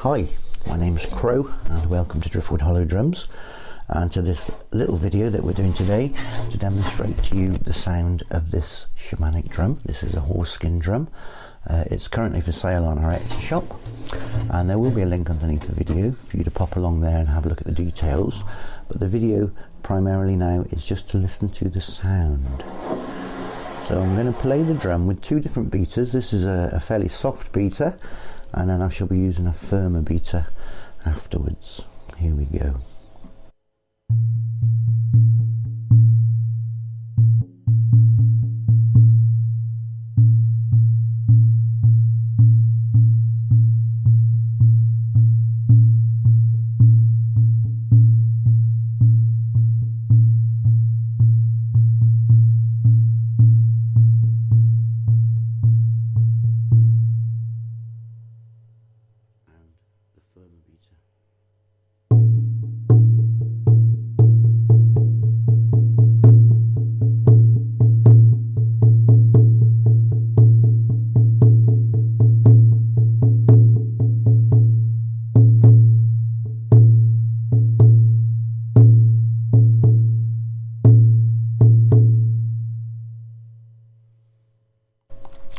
Hi, my name is Crow and welcome to Driftwood Hollow Drums, and to this little video that we're doing today to demonstrate to you the sound of this shamanic drum. This is a horse skin drum. It's currently for sale on our Etsy shop, and there will be a link underneath the video for you to pop along there and have a look at the details, but the video primarily now is just to listen to the sound. So I'm going to play the drum with two different beaters. This is a fairly soft beater, and then I shall be using a firmer beater afterwards. Here we go.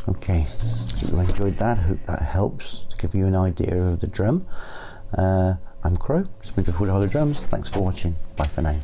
Okay, hope you enjoyed that. Hope that helps to give you an idea of the drum. I'm Crow, it's been Driftwood Hollow Drums. Thanks for watching. Bye for now.